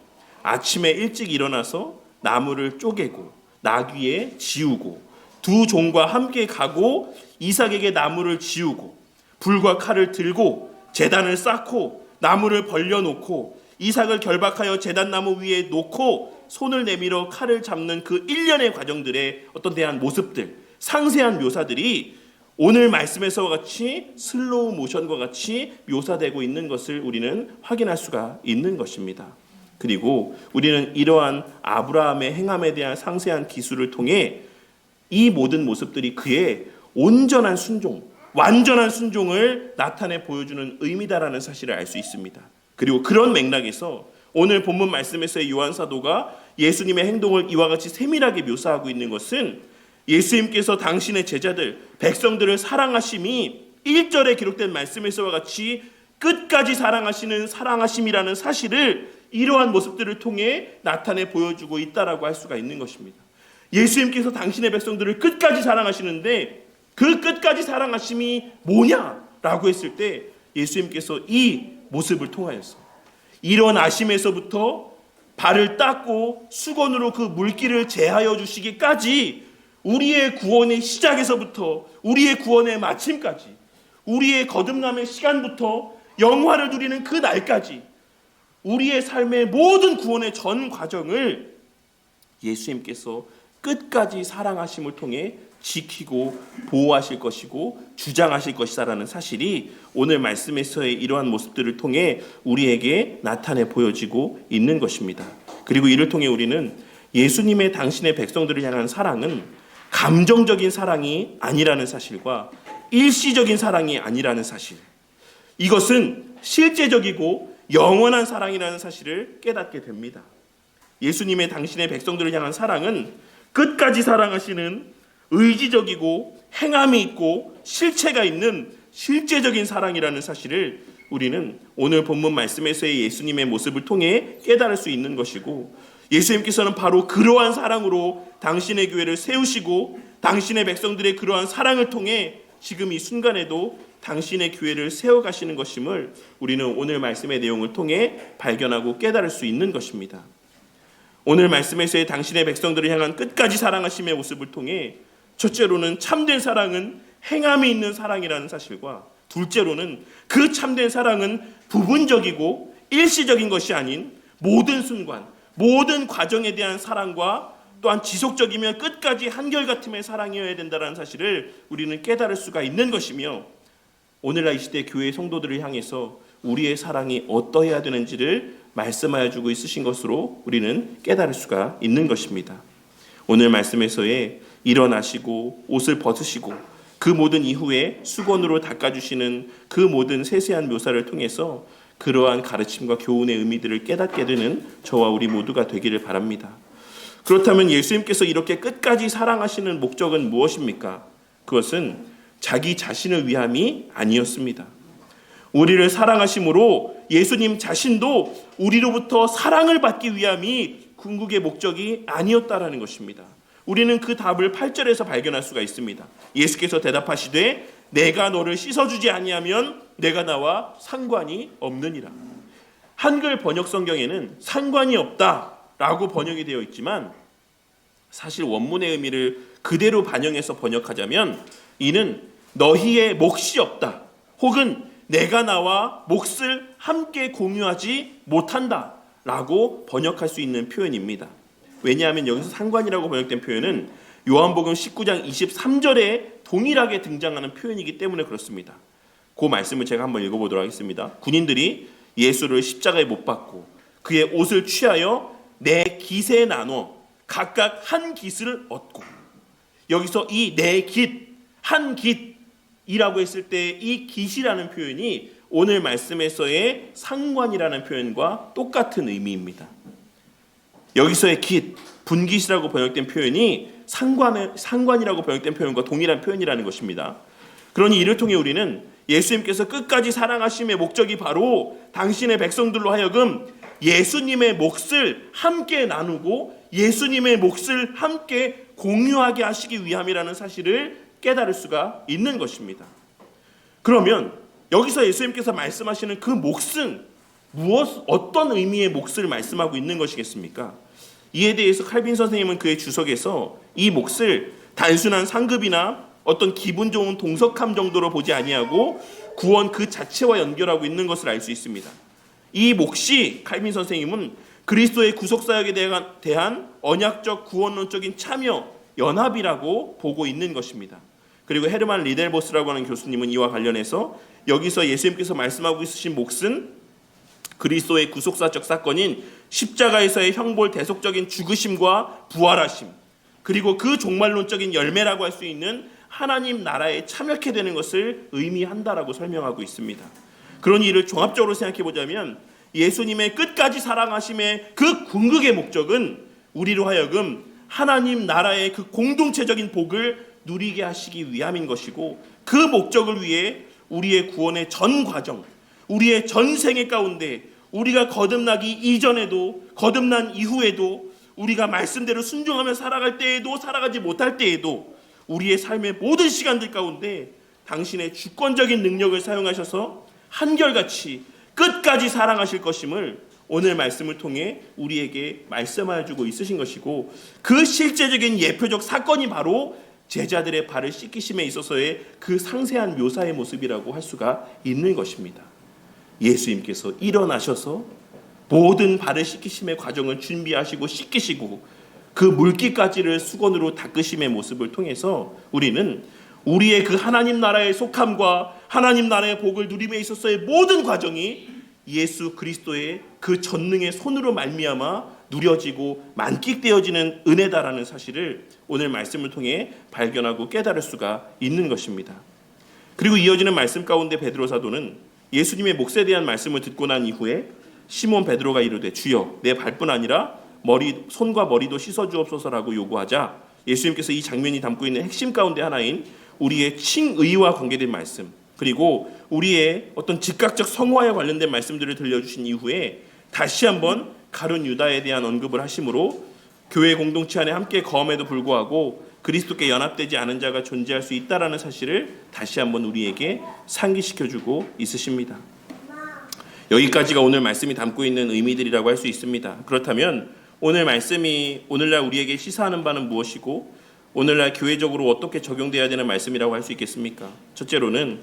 아침에 일찍 일어나서 나무를 쪼개고 나귀에 지우고 두 종과 함께 가고 이삭에게 나무를 지우고 불과 칼을 들고 제단을 쌓고 나무를 벌려놓고 이삭을 결박하여 제단나무 위에 놓고 손을 내밀어 칼을 잡는 그 일련의 과정들의 어떤 대한 모습들, 상세한 묘사들이 오늘 말씀에서와 같이 슬로우 모션과 같이 묘사되고 있는 것을 우리는 확인할 수가 있는 것입니다. 그리고 우리는 이러한 아브라함의 행함에 대한 상세한 기술을 통해 이 모든 모습들이 그의 온전한 순종, 완전한 순종을 나타내 보여주는 의미다라는 사실을 알 수 있습니다. 그리고 그런 맥락에서 오늘 본문 말씀에서의 요한 사도가 예수님의 행동을 이와 같이 세밀하게 묘사하고 있는 것은 예수님께서 당신의 제자들, 백성들을 사랑하심이 1절에 기록된 말씀에서와 같이 끝까지 사랑하시는 사랑하심이라는 사실을 이러한 모습들을 통해 나타내 보여주고 있다라고 할 수가 있는 것입니다. 예수님께서 당신의 백성들을 끝까지 사랑하시는데 그 끝까지 사랑하심이 뭐냐라고 했을 때 예수님께서 이 모습을 통하여서 일어나심에서부터 발을 닦고 수건으로 그 물기를 제하여 주시기까지 우리의 구원의 시작에서부터 우리의 구원의 마침까지 우리의 거듭남의 시간부터 영화를 누리는 그 날까지 우리의 삶의 모든 구원의 전 과정을 예수님께서 끝까지 사랑하심을 통해 지키고 보호하실 것이고 주장하실 것이다라는 사실이 오늘 말씀에서의 이러한 모습들을 통해 우리에게 나타내 보여지고 있는 것입니다. 그리고 이를 통해 우리는 예수님의 당신의 백성들을 향한 사랑은 감정적인 사랑이 아니라는 사실과 일시적인 사랑이 아니라는 사실, 이것은 실제적이고 영원한 사랑이라는 사실을 깨닫게 됩니다. 예수님의 당신의 백성들을 향한 사랑은 끝까지 사랑하시는 의지적이고 행함이 있고 실체가 있는 실제적인 사랑이라는 사실을 우리는 오늘 본문 말씀에서의 예수님의 모습을 통해 깨달을 수 있는 것이고, 예수님께서는 바로 그러한 사랑으로 당신의 교회를 세우시고 당신의 백성들의 그러한 사랑을 통해 지금 이 순간에도 당신의 교회를 세워가시는 것임을 우리는 오늘 말씀의 내용을 통해 발견하고 깨달을 수 있는 것입니다. 오늘 말씀에서의 당신의 백성들을 향한 끝까지 사랑하심의 모습을 통해 첫째로는 참된 사랑은 행함이 있는 사랑이라는 사실과, 둘째로는 그 참된 사랑은 부분적이고 일시적인 것이 아닌 모든 순간, 모든 과정에 대한 사랑과 또한 지속적이며 끝까지 한결같음의 사랑이어야 된다는 사실을 우리는 깨달을 수가 있는 것이며, 오늘날 이 시대 교회 성도들을 향해서 우리의 사랑이 어떠해야 되는지를 말씀하여 주고 있으신 것으로 우리는 깨달을 수가 있는 것입니다. 오늘 말씀에서의 일어나시고 옷을 벗으시고 그 모든 이후에 수건으로 닦아주시는 그 모든 세세한 묘사를 통해서 그러한 가르침과 교훈의 의미들을 깨닫게 되는 저와 우리 모두가 되기를 바랍니다. 그렇다면 예수님께서 이렇게 끝까지 사랑하시는 목적은 무엇입니까? 그것은 자기 자신을 위함이 아니었습니다. 우리를 사랑하심으로 예수님 자신도 우리로부터 사랑을 받기 위함이 궁극의 목적이 아니었다라는 것입니다. 우리는 그 답을 8절에서 발견할 수가 있습니다. 예수께서 대답하시되 내가 너를 씻어주지 아니하면 내가 나와 상관이 없느니라. 한글 번역 성경에는 상관이 없다라고 번역이 되어 있지만, 사실 원문의 의미를 그대로 반영해서 번역하자면 이는 너희의 몫이 없다, 혹은 내가 나와 몫을 함께 공유하지 못한다 라고 번역할 수 있는 표현입니다. 왜냐하면 여기서 상관이라고 번역된 표현은 요한복음 19장 23절에 동일하게 등장하는 표현이기 때문에 그렇습니다. 그 말씀을 제가 한번 읽어보도록 하겠습니다. 군인들이 예수를 십자가에 못 박고 그의 옷을 취하여 네 깃에 나눠 각각 한 깃을 얻고, 여기서 이 네 깃, 한 깃이라고 했을 때 이 깃이라는 표현이 오늘 말씀에서의 상관이라는 표현과 똑같은 의미입니다. 여기서의 깃, 분깃이라고 번역된 표현이 상관이라고 번역된 표현과 동일한 표현이라는 것입니다. 그러니 이를 통해 우리는 예수님께서 끝까지 사랑하심의 목적이 바로 당신의 백성들로 하여금 예수님의 몫을 함께 나누고 예수님의 몫을 함께 공유하게 하시기 위함이라는 사실을 깨달을 수가 있는 것입니다. 그러면 여기서 예수님께서 말씀하시는 그 몫은 어떤 의미의 몫을 말씀하고 있는 것이겠습니까? 이에 대해서 칼빈 선생님은 그의 주석에서 이 몫을 단순한 상급이나 어떤 기분 좋은 동석함 정도로 보지 아니하고 구원 그 자체와 연결하고 있는 것을 알 수 있습니다. 이 몫이 칼빈 선생님은 그리스도의 구속사역에 대한 언약적 구원론적인 참여, 연합이라고 보고 있는 것입니다. 그리고 헤르만 리델보스라고 하는 교수님은 이와 관련해서 여기서 예수님께서 말씀하고 있으신 몫은 그리스도의 구속사적 사건인 십자가에서의 형벌 대속적인 죽으심과 부활하심, 그리고 그 종말론적인 열매라고 할 수 있는 하나님 나라에 참여하게 되는 것을 의미한다라고 설명하고 있습니다. 그러니 이를 종합적으로 생각해 보자면 예수님의 끝까지 사랑하심의 그 궁극의 목적은 우리로 하여금 하나님 나라의 그 공동체적인 복을 누리게 하시기 위함인 것이고, 그 목적을 위해 우리의 구원의 전 과정, 우리의 전생의 가운데 우리가 거듭나기 이전에도 거듭난 이후에도 우리가 말씀대로 순종하며 살아갈 때에도 살아가지 못할 때에도 우리의 삶의 모든 시간들 가운데 당신의 주권적인 능력을 사용하셔서 한결같이 끝까지 사랑하실 것임을 오늘 말씀을 통해 우리에게 말씀하여 주고 있으신 것이고, 그 실제적인 예표적 사건이 바로 제자들의 발을 씻기심에 있어서의 그 상세한 묘사의 모습이라고 할 수가 있는 것입니다. 예수님께서 일어나셔서 모든 발을 씻기심의 과정을 준비하시고 씻기시고 그 물기까지를 수건으로 닦으심의 모습을 통해서 우리는 우리의 그 하나님 나라의 속함과 하나님 나라의 복을 누림에 있어서의 모든 과정이 예수 그리스도의 그 전능의 손으로 말미암아 누려지고 만끽되어지는 은혜다라는 사실을 오늘 말씀을 통해 발견하고 깨달을 수가 있는 것입니다. 그리고 이어지는 말씀 가운데 베드로 사도는 예수님의 몫에 대한 말씀을 듣고 난 이후에 시몬 베드로가 이르되 주여 내 발뿐 아니라 손과 머리도 씻어주옵소서라고 요구하자 예수님께서 이 장면이 담고 있는 핵심 가운데 하나인 우리의 칭의와 관계된 말씀, 그리고 우리의 어떤 즉각적 성화에 관련된 말씀들을 들려주신 이후에 다시 한번 가룟 유다에 대한 언급을 하심으로 교회 공동체 안에 함께 거함에도 불구하고 그리스도께 연합되지 않은 자가 존재할 수 있다라는 사실을 다시 한번 우리에게 상기시켜주고 있으십니다. 여기까지가 오늘 말씀이 담고 있는 의미들이라고 할 수 있습니다. 그렇다면 오늘 말씀이 오늘날 우리에게 시사하는 바는 무엇이고 오늘날 교회적으로 어떻게 적용되어야 되는 말씀이라고 할 수 있겠습니까? 첫째로는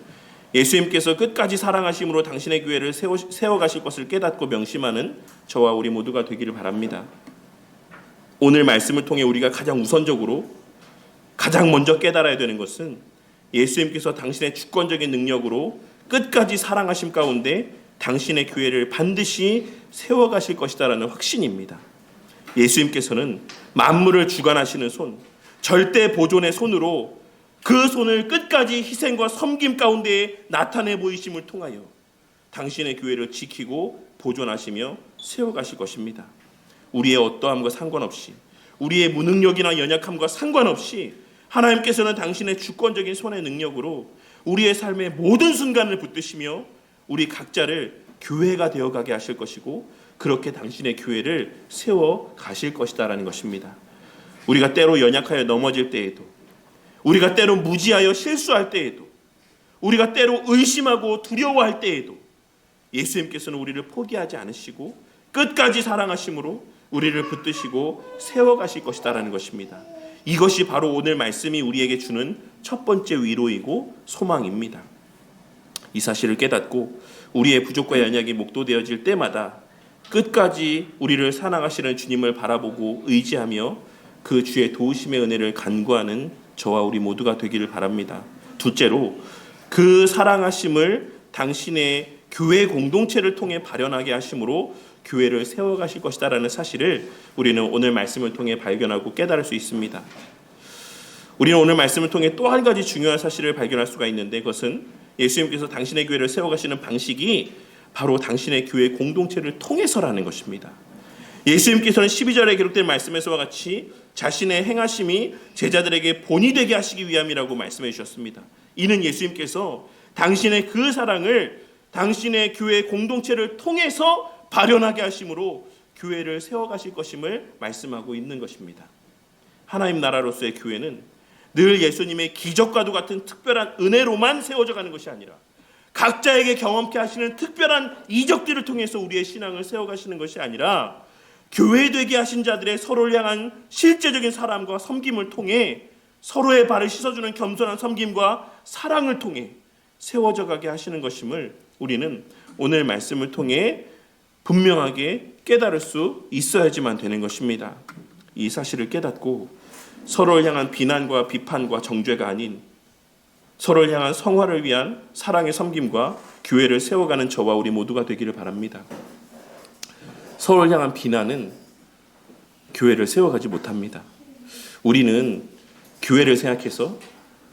예수님께서 끝까지 사랑하심으로 당신의 교회를 세워가실 것을 깨닫고 명심하는 저와 우리 모두가 되기를 바랍니다. 오늘 말씀을 통해 우리가 가장 우선적으로 가장 먼저 깨달아야 되는 것은 예수님께서 당신의 주권적인 능력으로 끝까지 사랑하심 가운데 당신의 교회를 반드시 세워가실 것이다라는 확신입니다. 예수님께서는 만물을 주관하시는 손, 절대 보존의 손으로 그 손을 끝까지 희생과 섬김 가운데 나타내 보이심을 통하여 당신의 교회를 지키고 보존하시며 세워가실 것입니다. 우리의 어떠함과 상관없이, 우리의 무능력이나 연약함과 상관없이 하나님께서는 당신의 주권적인 손의 능력으로 우리의 삶의 모든 순간을 붙드시며 우리 각자를 교회가 되어가게 하실 것이고 그렇게 당신의 교회를 세워 가실 것이다라는 것입니다. 우리가 때로 연약하여 넘어질 때에도, 우리가 때로 무지하여 실수할 때에도, 우리가 때로 의심하고 두려워할 때에도 예수님께서는 우리를 포기하지 않으시고 끝까지 사랑하심으로 우리를 붙드시고 세워가실 것이다라는 것입니다. 이것이 바로 오늘 말씀이 우리에게 주는 첫 번째 위로이고 소망입니다. 이 사실을 깨닫고 우리의 부족과 연약이 목도되어질 때마다 끝까지 우리를 사랑하시는 주님을 바라보고 의지하며 그 주의 도우심의 은혜를 간구하는 저와 우리 모두가 되기를 바랍니다. 둘째로 그 사랑하심을 당신의 교회 공동체를 통해 발현하게 하심으로 교회를 세워가실 것이다라는 사실을 우리는 오늘 말씀을 통해 발견하고 깨달을 수 있습니다. 우리는 오늘 말씀을 통해 또 한 가지 중요한 사실을 발견할 수가 있는데, 그것은 예수님께서 당신의 교회를 세워가시는 방식이 바로 당신의 교회 공동체를 통해서라는 것입니다. 예수님께서는 12절에 기록된 말씀에서와 같이 자신의 행하심이 제자들에게 본이 되게 하시기 위함이라고 말씀해 주셨습니다. 이는 예수님께서 당신의 그 사랑을 당신의 교회 공동체를 통해서 발현하게 하심으로 교회를 세워가실 것임을 말씀하고 있는 것입니다. 하나님 나라로서의 교회는 늘 예수님의 기적과도 같은 특별한 은혜로만 세워져가는 것이 아니라 각자에게 경험케 하시는 특별한 이적들을 통해서 우리의 신앙을 세워가시는 것이 아니라 교회 되게 하신 자들의 서로를 향한 실제적인 사랑과 섬김을 통해 서로의 발을 씻어주는 겸손한 섬김과 사랑을 통해 세워져 가게 하시는 것임을 우리는 오늘 말씀을 통해 분명하게 깨달을 수 있어야지만 되는 것입니다. 이 사실을 깨닫고 서로를 향한 비난과 비판과 정죄가 아닌 서로를 향한 성화를 위한 사랑의 섬김과 교회를 세워가는 저와 우리 모두가 되기를 바랍니다. 서로를 향한 비난은 교회를 세워가지 못합니다. 우리는 교회를 생각해서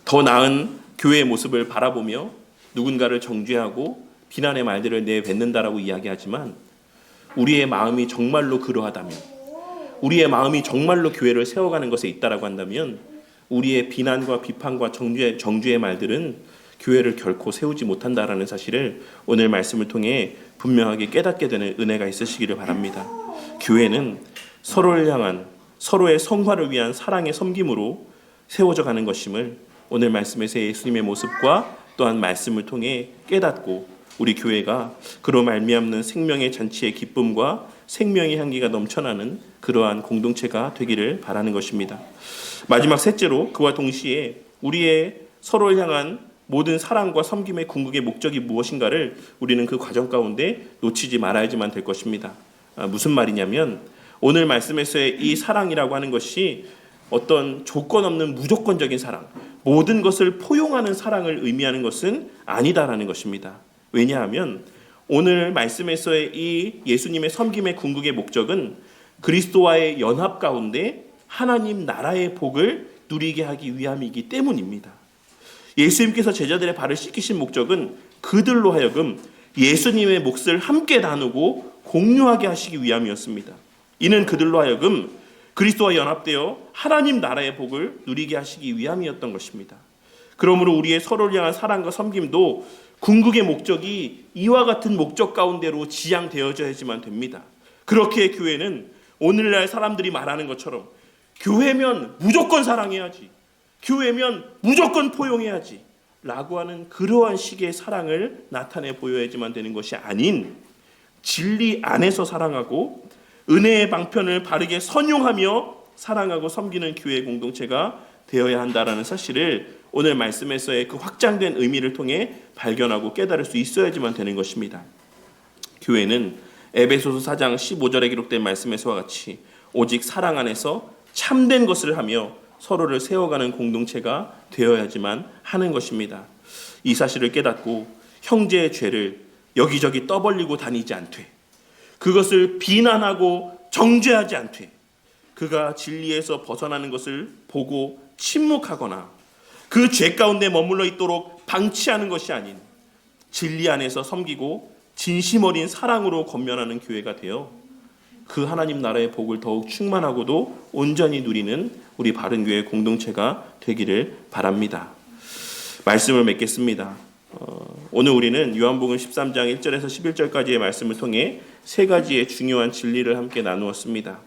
더 나은 교회의 모습을 바라보며 누군가를 정죄하고 비난의 말들을 내뱉는다라고 이야기하지만, 우리의 마음이 정말로 그러하다면, 우리의 마음이 정말로 교회를 세워가는 것에 있다라고 한다면, 우리의 비난과 비판과 정죄의 말들은 교회를 결코 세우지 못한다라는 사실을 오늘 말씀을 통해 분명하게 깨닫게 되는 은혜가 있으시기를 바랍니다. 교회는 서로를 향한, 서로의 성화를 위한 사랑의 섬김으로 세워져 가는 것임을 오늘 말씀에서 예수님의 모습과 또한 말씀을 통해 깨닫고, 우리 교회가 그로 말미암는 생명의 잔치의 기쁨과 생명의 향기가 넘쳐나는 그러한 공동체가 되기를 바라는 것입니다. 마지막 셋째로, 그와 동시에 우리의 서로를 향한 모든 사랑과 섬김의 궁극의 목적이 무엇인가를 우리는 그 과정 가운데 놓치지 말아야지만 될 것입니다. 무슨 말이냐면, 오늘 말씀에서의 이 사랑이라고 하는 것이 어떤 조건 없는 무조건적인 사랑, 모든 것을 포용하는 사랑을 의미하는 것은 아니다라는 것입니다. 왜냐하면 오늘 말씀에서의 이 예수님의 섬김의 궁극의 목적은 그리스도와의 연합 가운데 하나님 나라의 복을 누리게 하기 위함이기 때문입니다. 예수님께서 제자들의 발을 씻기신 목적은 그들로 하여금 예수님의 몫을 함께 나누고 공유하게 하시기 위함이었습니다. 이는 그들로 하여금 그리스도와 연합되어 하나님 나라의 복을 누리게 하시기 위함이었던 것입니다. 그러므로 우리의 서로를 향한 사랑과 섬김도 궁극의 목적이 이와 같은 목적 가운데로 지향되어져야지만 됩니다. 그렇게 교회는 오늘날 사람들이 말하는 것처럼 교회면 무조건 사랑해야지, 교회면 무조건 포용해야지 라고 하는 그러한 식의 사랑을 나타내 보여야지만 되는 것이 아닌, 진리 안에서 사랑하고 은혜의 방편을 바르게 선용하며 사랑하고 섬기는 교회 공동체가 되어야 한다라는 사실을 오늘 말씀에서의 그 확장된 의미를 통해 발견하고 깨달을 수 있어야지만 되는 것입니다. 교회는 에베소서 4장 15절에 기록된 말씀에서와 같이 오직 사랑 안에서 참된 것을 하며 서로를 세워가는 공동체가 되어야지만 하는 것입니다. 이 사실을 깨닫고 형제의 죄를 여기저기 떠벌리고 다니지 않되, 그것을 비난하고 정죄하지 않되, 그가 진리에서 벗어나는 것을 보고 침묵하거나 그 죄 가운데 머물러 있도록 방치하는 것이 아닌 진리 안에서 섬기고 진심 어린 사랑으로 권면하는 교회가 되어 그 하나님 나라의 복을 더욱 충만하고도 온전히 누리는 우리 바른교회 공동체가 되기를 바랍니다. 말씀을 맺겠습니다. 오늘 우리는 요한복음 13장 1절에서 11절까지의 말씀을 통해 세 가지의 중요한 진리를 함께 나누었습니다.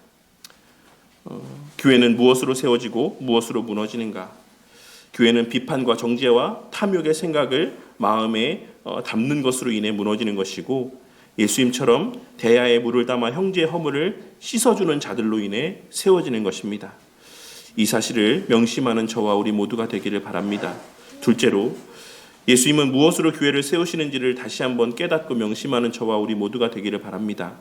교회는 무엇으로 세워지고 무엇으로 무너지는가? 교회는 비판과 정죄와 탐욕의 생각을 마음에 담는 것으로 인해 무너지는 것이고, 예수님처럼 대야에 물을 담아 형제의 허물을 씻어주는 자들로 인해 세워지는 것입니다. 이 사실을 명심하는 저와 우리 모두가 되기를 바랍니다. 둘째로, 예수님은 무엇으로 교회를 세우시는지를 다시 한번 깨닫고 명심하는 저와 우리 모두가 되기를 바랍니다.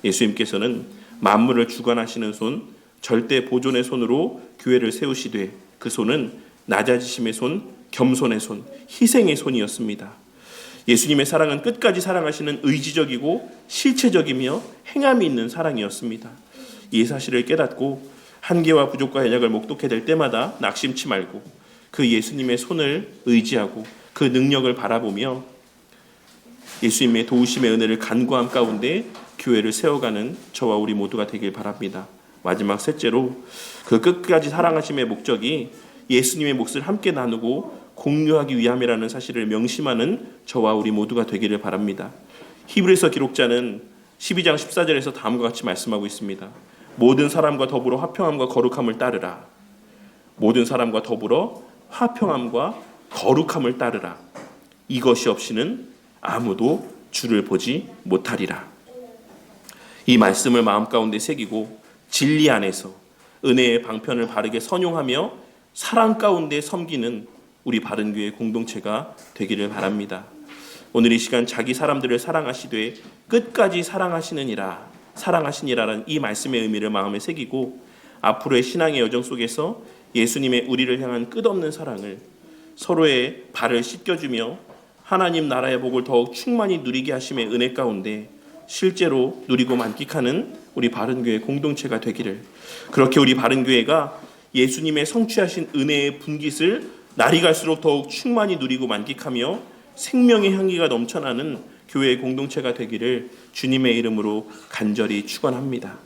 예수님께서는 만물을 주관하시는 손, 절대 보존의 손으로 교회를 세우시되, 그 손은 낮아지심의 손, 겸손의 손, 희생의 손이었습니다. 예수님의 사랑은 끝까지 사랑하시는 의지적이고 실체적이며 행함이 있는 사랑이었습니다. 이 사실을 깨닫고 한계와 부족과 연약을 목독해 될 때마다 낙심치 말고 그 예수님의 손을 의지하고 그 능력을 바라보며 예수님의 도우심의 은혜를 간구함 가운데 교회를 세워가는 저와 우리 모두가 되길 바랍니다. 마지막 셋째로, 그 끝까지 사랑하심의 목적이 예수님의 몫을 함께 나누고 공유하기 위함이라는 사실을 명심하는 저와 우리 모두가 되기를 바랍니다. 히브리서 기록자는 12장 14절에서 다음과 같이 말씀하고 있습니다. 모든 사람과 더불어 화평함과 거룩함을 따르라. 모든 사람과 더불어 화평함과 거룩함을 따르라. 이것이 없이는 아무도 주를 보지 못하리라. 이 말씀을 마음 가운데 새기고 진리 안에서 은혜의 방편을 바르게 선용하며 사랑 가운데 섬기는 우리 바른교회 공동체가 되기를 바랍니다. 오늘 이 시간 자기 사람들을 사랑하시되 끝까지 사랑하시니라라는 이 말씀의 의미를 마음에 새기고 앞으로의 신앙의 여정 속에서 예수님의 우리를 향한 끝없는 사랑을 서로의 발을 씻겨주며 하나님 나라의 복을 더욱 충만히 누리게 하심의 은혜 가운데 실제로 누리고 만끽하는 우리 바른교회 공동체가 되기를, 그렇게 우리 바른교회가 예수님의 성취하신 은혜의 분깃을 날이 갈수록 더욱 충만히 누리고 만끽하며 생명의 향기가 넘쳐나는 교회의 공동체가 되기를 주님의 이름으로 간절히 축원합니다.